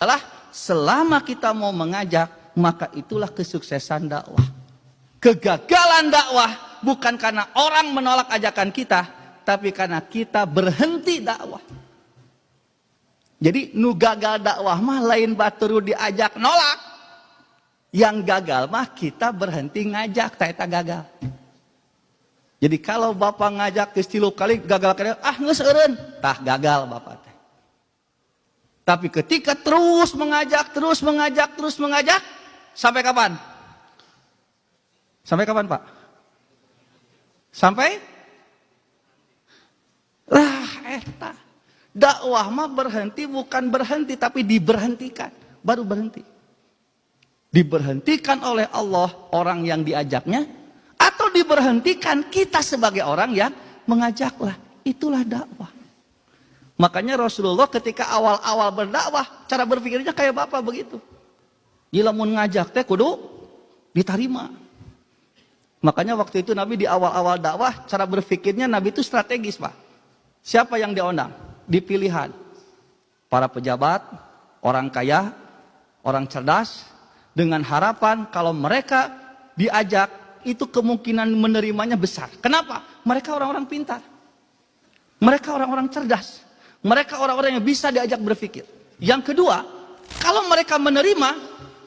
adalah selama kita mau mengajak, maka itulah kesuksesan dakwah. Kegagalan dakwah bukan karena orang menolak ajakan kita, tapi karena kita berhenti dakwah. Jadi nu gagal dakwah mah lain baturu diajak nolak. Yang gagal mah kita berhenti ngajak, tak gagal. Jadi kalau bapak ngajak ke 3 kali gagal kali, geus eureun, tah gagal bapak teh. Tapi ketika terus mengajak, sampai kapan? Sampai kapan, Pak? Sampai? Eta. Dakwah mah berhenti bukan berhenti, tapi diberhentikan. Baru berhenti. Diberhentikan oleh Allah orang yang diajaknya, atau diberhentikan kita sebagai orang yang mengajaklah. Itulah dakwah. Makanya Rasulullah ketika awal-awal berdakwah, cara berpikirnya kayak bapak begitu. Lamun ngajak teh kudu diterima. Makanya waktu itu Nabi di awal-awal dakwah, cara berpikirnya Nabi itu strategis, Pak. Siapa yang diundang? Dipilihan. Para pejabat, orang kaya, orang cerdas, dengan harapan kalau mereka diajak, itu kemungkinan menerimanya besar. Kenapa? Mereka orang-orang pintar. Mereka orang-orang cerdas. Mereka orang-orang yang bisa diajak berpikir. Yang kedua, kalau mereka menerima,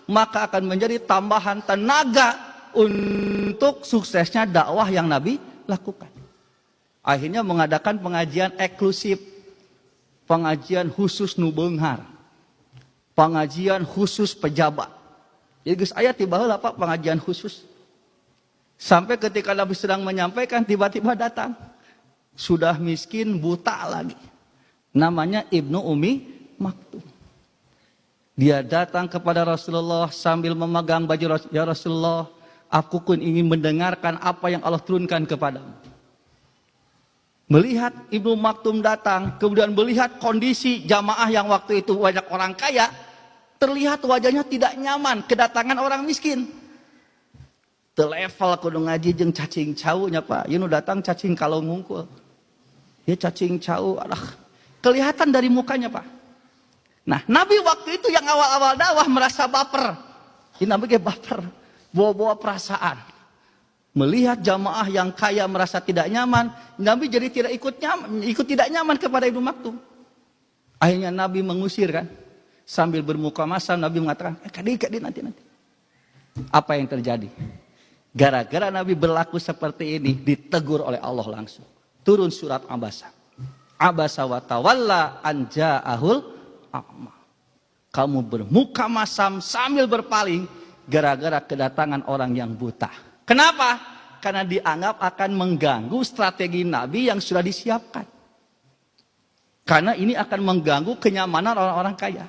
maka akan menjadi tambahan tenaga untuk suksesnya dakwah yang Nabi lakukan. Akhirnya mengadakan pengajian eksklusif, pengajian khusus nu beunghar, pengajian khusus pejabat. Jadi geus aya tiba heula Pak pengajian khusus. Sampai ketika Nabi sedang menyampaikan, tiba-tiba datang. Sudah miskin, buta lagi. Namanya Ibnu Ummi Maktum. Dia datang kepada Rasulullah sambil memegang baju Rasulullah. Ya Rasulullah, aku pun ingin mendengarkan apa yang Allah turunkan kepadamu. Melihat Ibnu Maktum datang, kemudian melihat kondisi jamaah yang waktu itu banyak orang kaya, terlihat wajahnya tidak nyaman kedatangan orang miskin. Level kudu ngaji jeung cacing cau nya Pak. Ieu nu datang cacing kalau ngungkul. Ya cacing cau, kelihatan dari mukanya Pak. Nah, Nabi waktu itu yang awal-awal dakwah merasa baper. Ini Nabi kayak baper, bawa-bawa perasaan. Melihat jamaah yang kaya merasa tidak nyaman, Nabi jadi tidak ikut tidak nyaman kepada Ibnu Maktum. Akhirnya Nabi mengusir kan. Sambil bermuka masam Nabi mengatakan, kadi nanti. Apa yang terjadi? Gara-gara Nabi berlaku seperti ini, ditegur oleh Allah langsung. Turun surat Abasa. Abasa wa tawalla an ja'ahul a'ma. Kamu bermuka masam sambil berpaling gara-gara kedatangan orang yang buta. Kenapa? Karena dianggap akan mengganggu strategi Nabi yang sudah disiapkan. Karena ini akan mengganggu kenyamanan orang-orang kaya.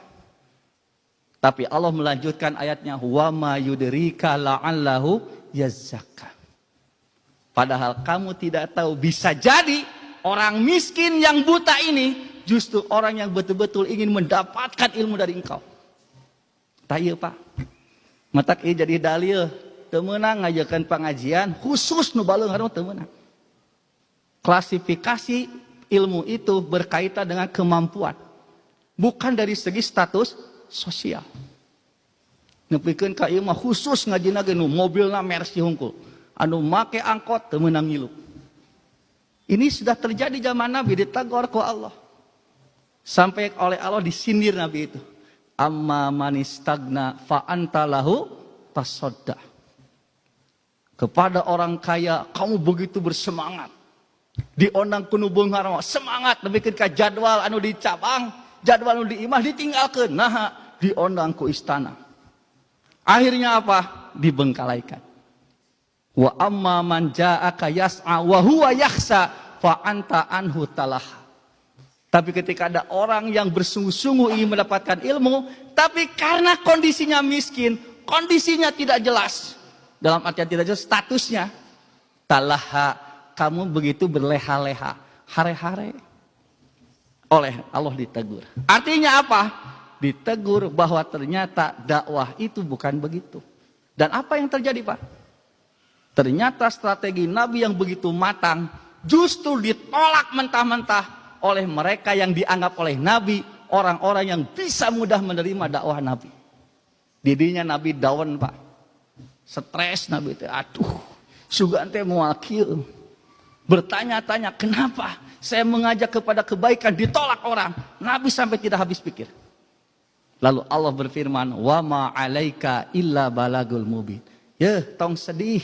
Tapi Allah melanjutkan ayatnya, wa ma yudrika la'allahu yazzakka. Padahal kamu tidak tahu, bisa jadi orang miskin yang buta ini justru orang yang betul-betul ingin mendapatkan ilmu dari engkau. Tahu Pak. Matak ieu jadi dalil teu meunang ngajakeun pengajian khusus nu baleungharna teu meunang. Klasifikasi ilmu itu berkaitan dengan kemampuan, bukan dari segi status sosial. Nepikeun ka ieu mah khusus ngajina ge nu mobilna Mercy hungkul, anu make angkot teu meunang ngilu. Ini sudah terjadi zaman Nabi, ditegur ku Allah. Sampai oleh Allah disindir Nabi itu. Amma manistagna fa anta lahu tasadda. Kepada orang kaya kamu begitu bersemangat. Diondang kuno beunghar semangat nepikeun ka jadwal anu dicabang, jadwal anu diimah ditinggalkeun. Nah, diondang ku istana. Akhirnya apa? Dibengkalaikan. Wa amma man ja'aka yas'a wa huwa yakhsa fa anta anhu talaha. Tapi ketika ada orang yang bersungguh-sungguh ingin mendapatkan ilmu, tapi karena kondisinya miskin, kondisinya tidak jelas, dalam artian tidak jelas statusnya, talaha, kamu begitu berleha-leha, hare-hare. Oleh Allah ditegur. Artinya apa? Ditegur bahwa ternyata dakwah itu bukan begitu. Dan apa yang terjadi Pak? Ternyata strategi Nabi yang begitu matang justru ditolak mentah-mentah oleh mereka yang dianggap oleh Nabi orang-orang yang bisa mudah menerima dakwah Nabi. Didinya Nabi daun Pak. Stres Nabi itu. Aduh, sugan teh moal kieu. Bertanya-tanya, kenapa saya mengajak kepada kebaikan ditolak orang? Nabi sampai tidak habis pikir. Lalu Allah berfirman, wa ma 'alaika illa balagul mubin. Ya, tong sedih.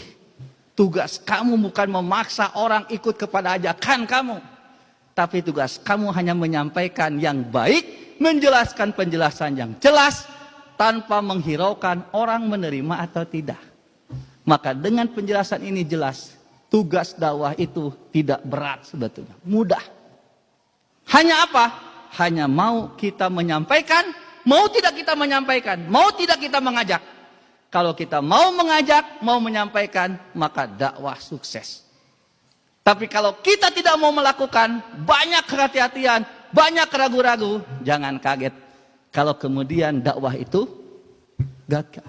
Tugas kamu bukan memaksa orang ikut kepada ajakan kamu. Tapi tugas kamu hanya menyampaikan yang baik, menjelaskan penjelasan yang jelas, tanpa menghiraukan orang menerima atau tidak. Maka dengan penjelasan ini jelas, tugas dakwah itu tidak berat sebetulnya, mudah. Hanya apa? Hanya mau kita menyampaikan, mau tidak kita menyampaikan, mau tidak kita mengajak. Kalau kita mau mengajak, mau menyampaikan, maka dakwah sukses. Tapi kalau kita tidak mau melakukan, banyak kehati-hatian, banyak ragu-ragu, jangan kaget kalau kemudian dakwah itu gagal.